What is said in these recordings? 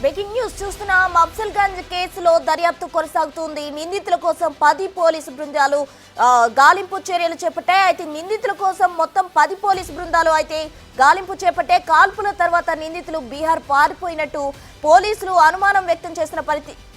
Breaking news చూస్తున్నాం. అఫ్జల్గంజ్ కేసులో దర్యాప్తు కొనసాగుతుంది. నిందితుల కోసం 10 పోలీసు బృందాలు గాలింపు చర్యలు చేపట్టాయి. అయితే నిందితుల కోసం మొత్తం 10 పోలీసు బృందాలు అయితే గాలింపు చేపట్టే. కాల్పుల తర్వాత నిందితులు బీహార్ పారిపోయినట్టు పోలీసులు అనుమానం వ్యక్తం చేసిన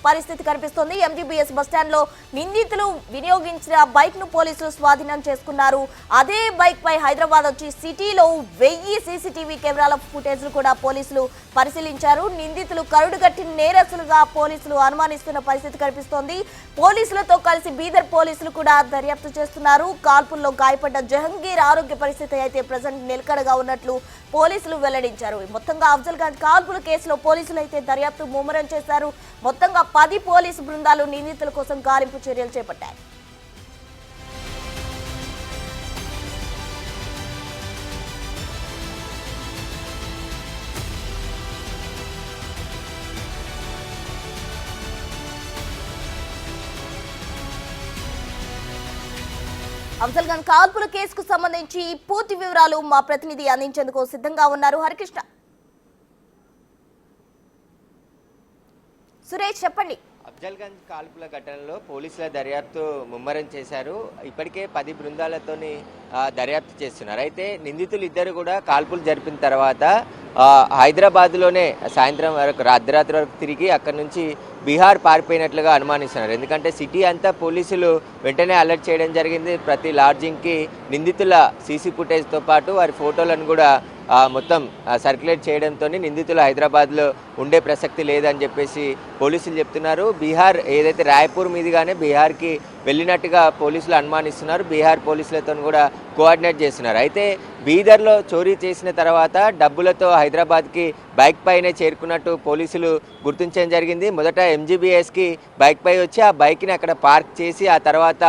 పరిస్థితి కనిపిస్తోంది. ఎంజీబీఎస్ బస్టాండ్ లో నిందితులు వినియోగించిన బైక్ ను పోలీసులు స్వాధీనం చేసుకున్నారు. అదే బైక్ పై హైదరాబాద్ వచ్చి సిటీలో 1000 సీసీటీవీ కెమెరాల ఫుటేజ్ కూడా పోలీసులు పరిశీలించారు. నిందితులు కరుడుగట్టిన నేరస్తులుగా పోలీసులు అనుమానిస్తున్న పరిస్థితి కనిపిస్తోంది. పోలీసులతో కలిసి బీదర్ పోలీసులు కూడా దర్యాప్తు చేస్తున్నారు. కాల్పుల్లో గాయపడ్డ జహంగీర్ ఆరోగ్య పరిస్థితి అయితే ప్రజెంట్ నిలకడగా ఉన్నట్లు పోలీసులు వెల్లడించారు. మొత్తంగా అఫ్జల్గంజ్ కాల్పుల కేసులో పోలీసులు అయితే దర్యాప్తు ముమ్మరం చేశారు. మొత్తంగా 10 పోలీసు బృందాలు నిందితుల కోసం గాలింపు చర్యలు చేపట్టాయి. అఫ్జల్గంజ్ కాల్పుల కేసుకు సంబంధించి పూర్తి వివరాలు మా ప్రతినిధి అందించేందుకు సిద్ధంగా ఉన్నారు. హరికృష్ణ, సురేష్ చెప్పండి. అఫ్జల్గంజ్ కాల్పుల ఘటనలో పోలీసుల దర్యాప్తు ముమ్మరం చేశారు. ఇప్పటికే 10 బృందాలతోని దర్యాప్తు చేస్తున్నారు. అయితే నిందితులు ఇద్దరు కూడా కాల్పులు జరిపిన తర్వాత హైదరాబాద్లోనే సాయంత్రం వరకు అర్ధరాత్రి వరకు తిరిగి అక్కడి నుంచి బీహార్ పారిపోయినట్లుగా అనుమానిస్తున్నారు. ఎందుకంటే సిటీ అంతా పోలీసులు వెంటనే అలర్ట్ చేయడం జరిగింది. ప్రతి లాడ్జింగ్కి నిందితుల సీసీ ఫుటేజ్తో పాటు వారి ఫోటోలను కూడా మొత్తం సర్క్యులేట్ చేయడంతో నిందితులు హైదరాబాద్లో ఉండే ప్రసక్తి లేదని చెప్పేసి పోలీసులు చెప్తున్నారు. బీహార్ ఏదైతే రాయ్పూర్ మీదుగానే బీహార్కి వెళ్ళినట్టుగా పోలీసులు అనుమానిస్తున్నారు. బీహార్ పోలీసులతో కూడా కోఆర్డినేట్ చేస్తున్నారు. అయితే బీదర్లో చోరీ చేసిన తర్వాత డబ్బులతో హైదరాబాద్కి బైక్ పైనే చేరుకున్నట్టు పోలీసులు గుర్తించడం జరిగింది. మొదట ఎంజీబీఎస్కి బైక్ పై వచ్చి ఆ బైక్ని అక్కడ పార్క్ చేసి ఆ తర్వాత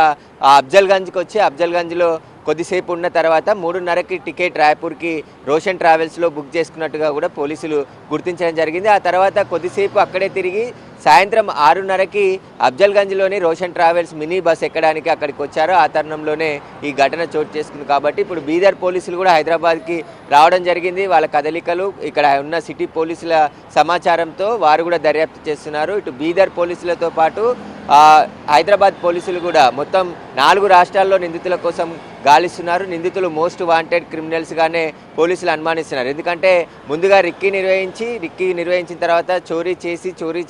అఫ్జల్గంజ్కి వచ్చి అఫ్జల్గంజ్లో కొద్దిసేపు ఉన్న తర్వాత 3:30కి టికెట్ రాయ్పూర్కి రోషన్ ట్రావెల్స్లో బుక్ చేసుకున్నట్టుగా కూడా పోలీసులు గుర్తించడం జరిగింది. ఆ తర్వాత కొద్దిసేపు అక్కడే తిరిగి సాయంత్రం 6:30కి అఫ్జల్గంజ్లోని రోషన్ ట్రావెల్స్ మినీ బస్ ఎక్కడానికి అక్కడికి వచ్చారు. ఆ తరుణంలోనే ఈ ఘటన చోటు చేసుకుంది. కాబట్టి ఇప్పుడు బీదర్ పోలీసులు కూడా హైదరాబాద్కి రావడం జరిగింది. వాళ్ళ కదలికలు ఇక్కడ ఉన్న సిటీ పోలీసుల సమాచారంతో వారు కూడా దర్యాప్తు చేస్తున్నారు. ఇటు బీదర్ పోలీసులతో పాటు హైదరాబాద్ పోలీసులు కూడా మొత్తం 4 రాష్ట్రాల్లో నిందితుల కోసం గాలిస్తున్నారు. నిందితులు మోస్ట్ వాంటెడ్ క్రిమినల్స్గానే పోలీసులు అనుమానిస్తున్నారు. ఎందుకంటే ముందుగా రిక్కీ నిర్వహించిన తర్వాత చోరీ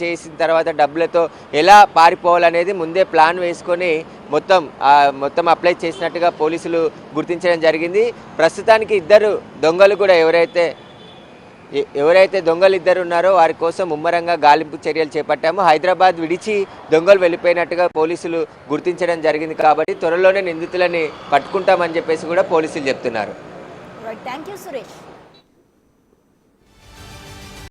చేసిన తర్వాత డబ్బులతో ఎలా పారిపోవాలనేది ముందే ప్లాన్ వేసుకొని మొత్తం అప్లై చేసినట్టుగా పోలీసులు గుర్తించడం జరిగింది. ప్రస్తుతానికి ఇద్దరు దొంగలు కూడా ఎవరైతే దొంగలు ఇద్దరు ఉన్నారో వారి కోసం ముమ్మరంగా గాలింపు చర్యలు చేపట్టాము. హైదరాబాద్ విడిచి దొంగలు వెళ్ళిపోయినట్టుగా పోలీసులు గుర్తించడం జరిగింది. కాబట్టి త్వరలోనే నిందితులని పట్టుకుంటామని చెప్పేసి కూడా పోలీసులు చెప్తున్నారు. Thank you Suresh.